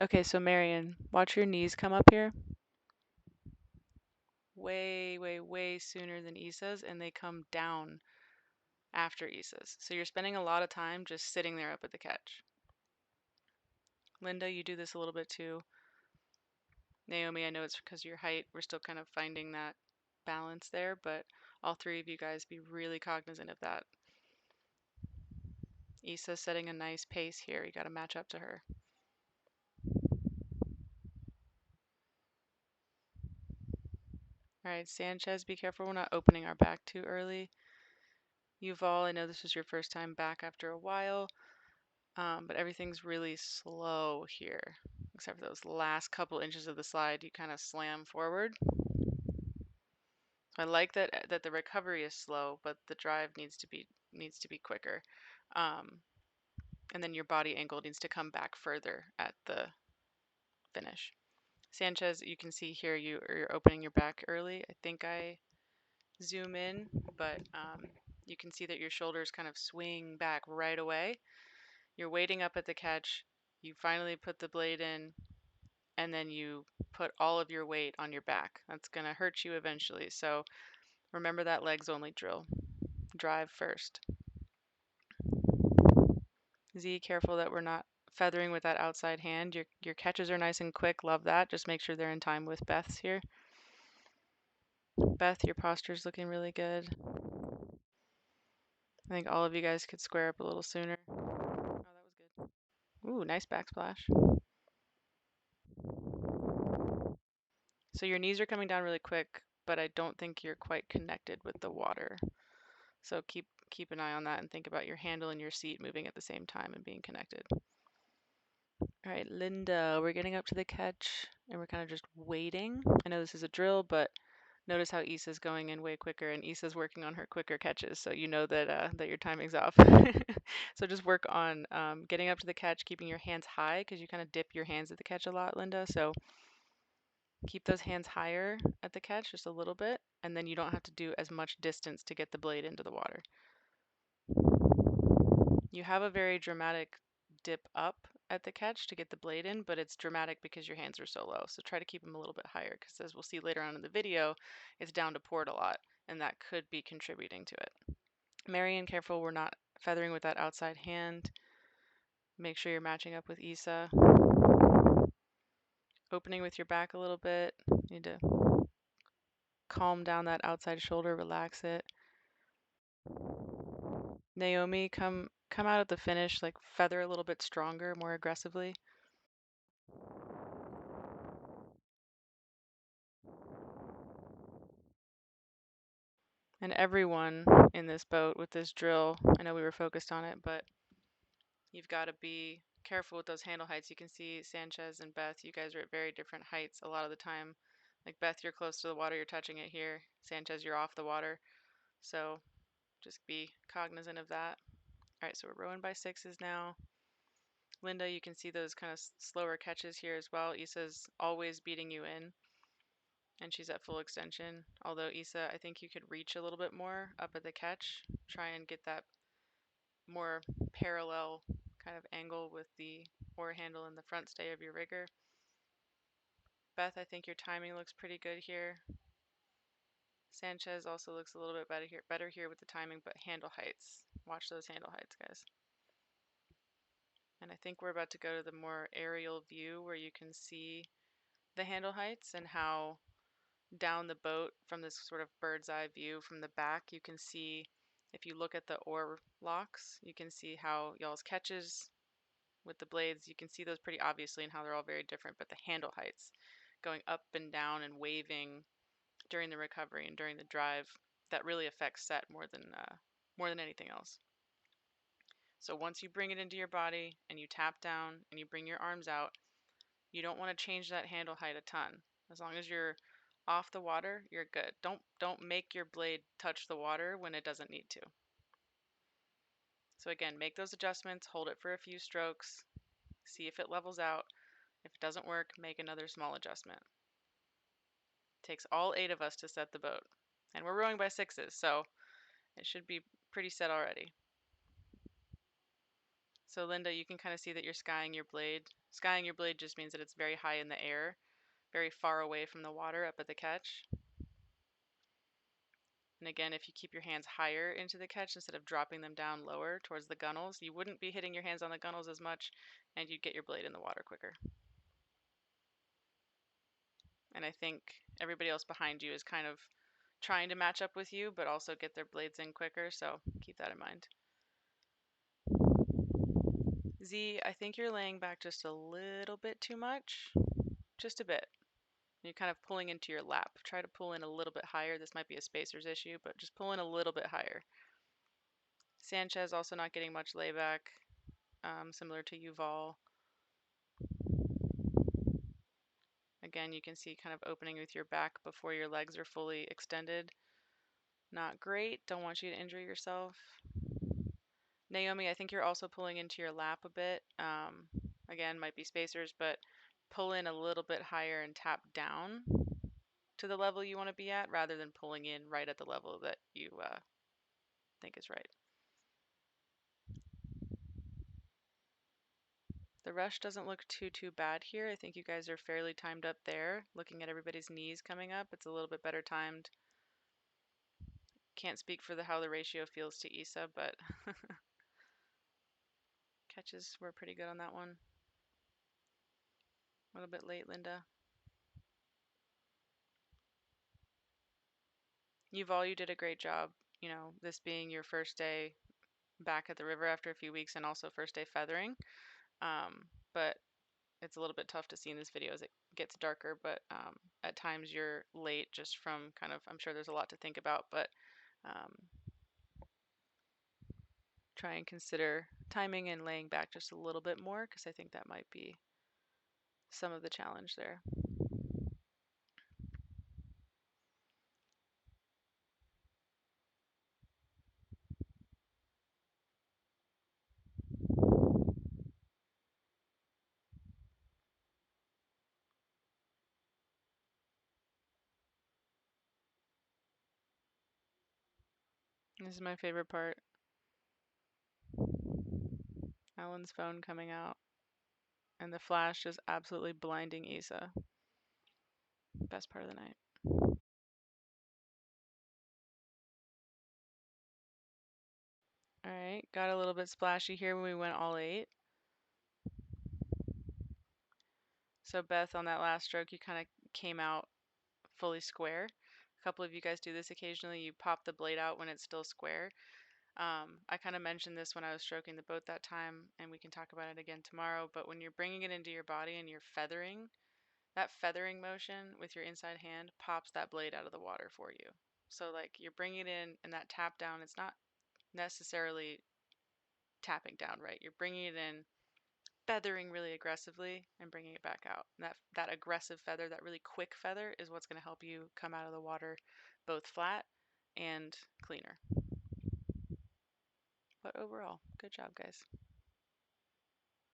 Okay, so Marion, watch your knees come up here. Way, way, way sooner than Issa's, and they come down after Issa's. So you're spending a lot of time just sitting there up at the catch. Linda, you do this a little bit too. Naomi, I know it's because of your height. We're still kind of finding that balance there, but all three of you guys be really cognizant of that. Issa's setting a nice pace here. You got to match up to her. All right, Sanchez, be careful we're not opening our back too early. Yuval, I know this was your first time back after a while, but everything's really slow here, except for those last couple inches of the slide. You kind of slam forward. I like that the recovery is slow, but the drive needs to be quicker, and then your body angle needs to come back further at the finish. Sanchez, you can see here you're opening your back early. I think I zoom in, but you can see that your shoulders kind of swing back right away. You're waiting up at the catch. You finally put the blade in, and then you put all of your weight on your back. That's going to hurt you eventually. So remember that legs only drill. Drive first. Z, careful that we're not feathering with that outside hand. Your catches are nice and quick. Love that. Just make sure they're in time with Beth's here. Beth, your posture's looking really good. I think all of you guys could square up a little sooner. Oh, that was good. Ooh, nice backsplash. So your knees are coming down really quick, but I don't think you're quite connected with the water. So keep an eye on that and think about your handle and your seat moving at the same time and being connected. All right, Linda, we're getting up to the catch and we're kind of just waiting. I know this is a drill, but notice how Issa's going in way quicker and Issa's working on her quicker catches, so you know that your timing's off. So just work on getting up to the catch, keeping your hands high because you kind of dip your hands at the catch a lot, Linda. So keep those hands higher at the catch just a little bit, and then you don't have to do as much distance to get the blade into the water. You have a very dramatic dip up at the catch to get the blade in, but it's dramatic because your hands are so low. So try to keep them a little bit higher because as we'll see later on in the video, it's down to port a lot, and that could be contributing to it. Marion, careful we're not feathering with that outside hand. Make sure you're matching up with Issa. Opening with your back a little bit. You need to calm down that outside shoulder, relax it. Naomi, come out at the finish, like feather a little bit stronger, more aggressively. And everyone in this boat with this drill, I know we were focused on it, but you've got to be careful with those handle heights. You can see Sanchez and Beth, you guys are at very different heights a lot of the time. Like Beth, you're close to the water, you're touching it here. Sanchez, you're off the water. So just be cognizant of that. All right, so we're rowing by sixes now. Linda, you can see those kind of slower catches here as well. Issa's always beating you in, and she's at full extension. Although Issa, I think you could reach a little bit more up at the catch. Try and get that more parallel kind of angle with the oar handle and the front stay of your rigger. Beth, I think your timing looks pretty good here. Sanchez also looks a little bit better here with the timing, but handle heights. Watch those handle heights, guys. And I think we're about to go to the more aerial view where you can see the handle heights and how down the boat from this sort of bird's eye view from the back, you can see, if you look at the oar locks, you can see how y'all's catches with the blades, you can see those pretty obviously and how they're all very different, but the handle heights going up and down and waving during the recovery and during the drive, that really affects set more than anything else. So once you bring it into your body and you tap down and you bring your arms out, you don't want to change that handle height a ton. As long as you're off the water, you're good. Don't make your blade touch the water when it doesn't need to. So again, make those adjustments, hold it for a few strokes, see if it levels out. If it doesn't work, make another small adjustment. It takes all 8 of us to set the boat. And we're rowing by sixes, so it should be pretty set already. So Linda, you can kind of see that you're skying your blade. Skying your blade just means that it's very high in the air, very far away from the water up at the catch. And again, if you keep your hands higher into the catch instead of dropping them down lower towards the gunnels, you wouldn't be hitting your hands on the gunnels as much and you'd get your blade in the water quicker. And I think everybody else behind you is kind of trying to match up with you, but also get their blades in quicker, so keep that in mind. Z, I think you're laying back just a little bit too much, just a bit. You're kind of pulling into your lap. Try to pull in a little bit higher. This might be a spacer's issue, but just pull in a little bit higher. Sanchez also not getting much layback, similar to Yuval. Again, you can see kind of opening with your back before your legs are fully extended. Not great. Don't want you to injure yourself. Naomi, I think you're also pulling into your lap a bit. Again, might be spacers, but pull in a little bit higher and tap down to the level you want to be at rather than pulling in right at the level that you think is right. The rush doesn't look too bad here. I think you guys are fairly timed up there. Looking at everybody's knees coming up, it's a little bit better timed. Can't speak for how the ratio feels to Isa, but catches were pretty good on that one. A little bit late, Linda. Yuval, you did a great job. You know, this being your first day back at the river after a few weeks and also first day feathering. But it's a little bit tough to see in this video as it gets darker, but at times you're late just from kind of, I'm sure there's a lot to think about, but try and consider timing and laying back just a little bit more because I think that might be some of the challenge there. This is my favorite part. Alan's phone coming out and the flash is absolutely blinding Isa. Best part of the night. All right, got a little bit splashy here when we went all 8. So Beth, on that last stroke, you kind of came out fully square. A couple of you guys do this occasionally. You pop the blade out when it's still square. I kind of mentioned this when I was stroking the boat that time, and we can talk about it again tomorrow, but when you're bringing it into your body and you're feathering, that feathering motion with your inside hand pops that blade out of the water for you. So like you're bringing it in and that tap down, it's not necessarily tapping down, right? You're bringing it in, feathering really aggressively and bringing it back out. And that aggressive feather, that really quick feather is what's going to help you come out of the water both flat and cleaner. But overall, good job, guys.